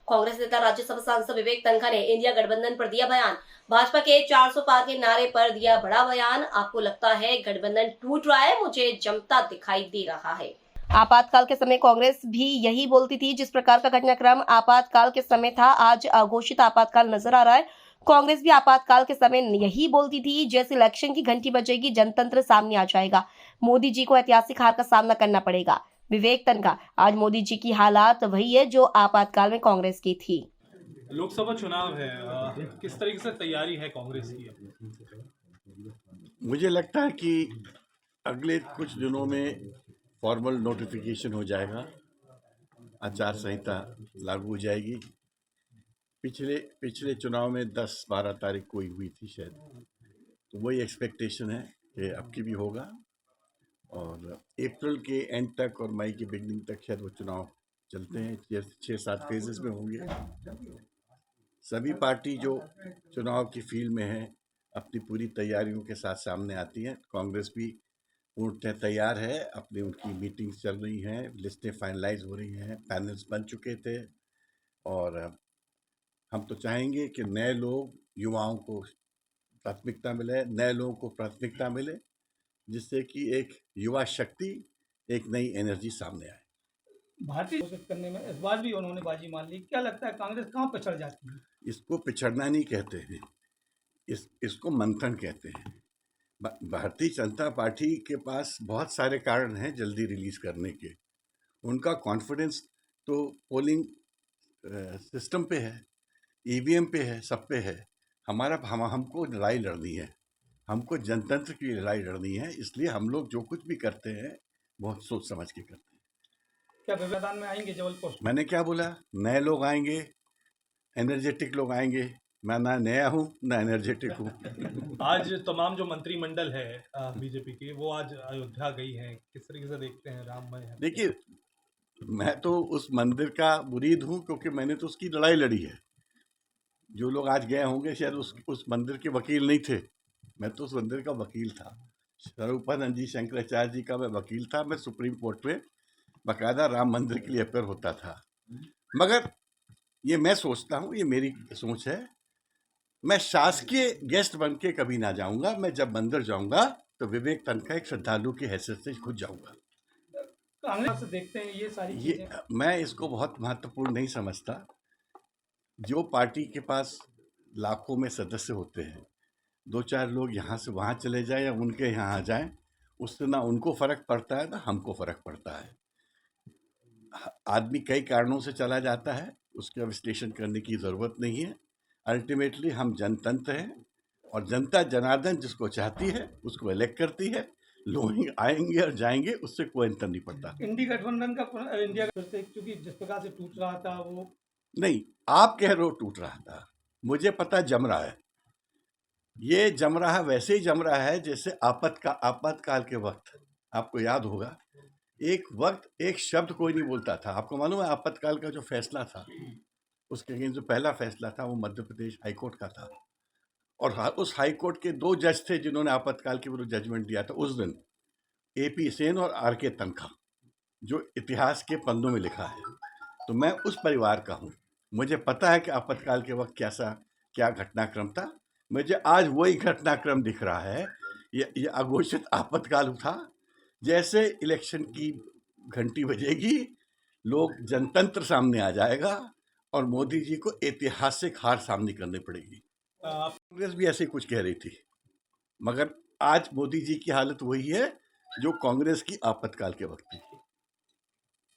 कांग्रेस नेता राज्यसभा सांसद विवेक तनखा ने इंडिया गठबंधन पर दिया बयान। भाजपा के 400 पार के नारे पर दिया बड़ा बयान। आपको लगता है गठबंधन टूट रहा है, मुझे जमता दिखाई दे रहा है। आपातकाल के समय कांग्रेस भी यही बोलती थी। जिस प्रकार का घटनाक्रम आपातकाल के समय था, आज अघोषित आपातकाल नजर आ रहा है। कांग्रेस भी आपातकाल के समय यही बोलती थी, जैसे इलेक्शन की घंटी बजेगी जनतंत्र सामने आ जाएगा, मोदी जी को ऐतिहासिक हार का सामना करना पड़ेगा। विवेक तनखा, आज मोदी जी की हालात वही है जो आपातकाल में कांग्रेस की थी। लोकसभा चुनाव है, किस तरीके से तैयारी है कांग्रेस की? मुझे लगता है कि अगले कुछ दिनों में फॉर्मल नोटिफिकेशन हो जाएगा, आचार संहिता लागू हो जाएगी। पिछले चुनाव में 10-12 तारीख को ही हुई थी शायद, तो वही एक्सपेक्टेशन है कि अब की भी होगा और अप्रैल के एंड तक और मई की बिगनिंग तक शायद वो चुनाव चलते हैं। 6-7 फेजेस में होंगे। सभी पार्टी जो चुनाव की फील्ड में है अपनी पूरी तैयारियों के साथ सामने आती है। कांग्रेस भी पूर्णतः तैयार है, अपनी उनकी मीटिंग्स चल रही हैं, लिस्टें फाइनलाइज हो रही हैं, पैनल्स बन चुके थे और हम तो चाहेंगे कि नए लोग, युवाओं को प्राथमिकता मिले, नए लोगों को प्राथमिकता मिले, जिससे कि एक युवा शक्ति, एक नई एनर्जी सामने आए। भारतीय घोषित करने में इस बार भी उन्होंने बाजी मान ली। क्या लगता है कांग्रेस कहाँ पिछड़ जाती है? इसको पिछड़ना नहीं कहते हैं, इसको मंथन कहते हैं। भारतीय जनता पार्टी के पास बहुत सारे कारण हैं जल्दी रिलीज करने के। उनका कॉन्फिडेंस तो पोलिंग सिस्टम पे है, ईवीएम पे है, सब पे है। हमको लड़ाई लड़नी है, हमको जनतंत्र की लड़ाई लड़नी है, इसलिए हम लोग जो कुछ भी करते हैं बहुत सोच समझ के करते हैं। क्या मैदान में आएंगे जबलपुर? मैंने क्या बोला? नए लोग आएंगे, एनर्जेटिक लोग आएंगे। मैं ना नया हूँ ना एनर्जेटिक हूँ। आज तमाम जो मंत्रिमंडल है बीजेपी की, वो आज अयोध्या गई है। किस तरीके से देखते हैं राममय है? देखिए, मैं तो उस मंदिर का मुरीद हूँ क्योंकि मैंने तो उसकी लड़ाई लड़ी है। जो लोग आज गए होंगे शायद उस मंदिर के वकील नहीं थे, मैं तो उस मंदिर का वकील था। स्वरूपानंद जी शंकराचार्य जी का मैं वकील था। मैं सुप्रीम कोर्ट में बाकायदा राम मंदिर के लिए अपेयर होता था। मगर ये मैं सोचता हूँ, ये मेरी सोच है, मैं शासकीय गेस्ट बन के कभी ना जाऊंगा। मैं जब मंदिर जाऊंगा तो विवेक तनखा एक श्रद्धालु की हैसियत से खुद जाऊंगा। कांग्रेस से देखते हैं ये सारी चीजें। मैं इसको बहुत महत्वपूर्ण नहीं समझता। जो पार्टी के पास लाखों में सदस्य होते हैं, 2-4 लोग यहाँ से वहाँ चले जाए या उनके यहाँ आ जाएं, उससे ना उनको फर्क पड़ता है ना हमको फर्क पड़ता है। आदमी कई कारणों से चला जाता है, उसका विश्लेषण करने की ज़रूरत नहीं है। अल्टीमेटली हम जनतंत्र हैं और जनता जनार्दन जिसको चाहती है उसको इलेक्ट करती है। लोग आएंगे और जाएंगे, उससे कोई अंतर नहीं पड़ता। इंडिया गठबंधन का इंडिया क्योंकि जिस प्रकार से टूट रहा था वो नहीं, आप कह रहे हो टूट रहा था, मुझे पता जम रहा है। ये जम रहा वैसे ही जम रहा है जैसे आपातकाल के वक्त आपको याद होगा, एक वक्त एक शब्द कोई नहीं बोलता था। आपको मालूम है आपातकाल का जो फैसला था, उसके अगेंस्ट जो पहला फैसला था वो मध्य प्रदेश हाईकोर्ट का था और उस हाईकोर्ट के 2 जज थे जिन्होंने आपातकाल के विरुद्ध जजमेंट दिया था उस दिन, AP सेन और RK तनखा, जो इतिहास के पन्नों में लिखा है। तो मैं उस परिवार का हूँ, मुझे पता है कि आपातकाल के वक्त क्या घटनाक्रम था। मुझे आज वही घटनाक्रम दिख रहा है। ये अघोषित आपातकाल था। जैसे इलेक्शन की घंटी बजेगी, लोग जनतंत्र सामने आ जाएगा और मोदी जी को ऐतिहासिक हार सामने करनी पड़ेगी। कांग्रेस भी ऐसे कुछ कह रही थी, मगर आज मोदी जी की हालत वही है जो कांग्रेस की आपातकाल के वक्त थी।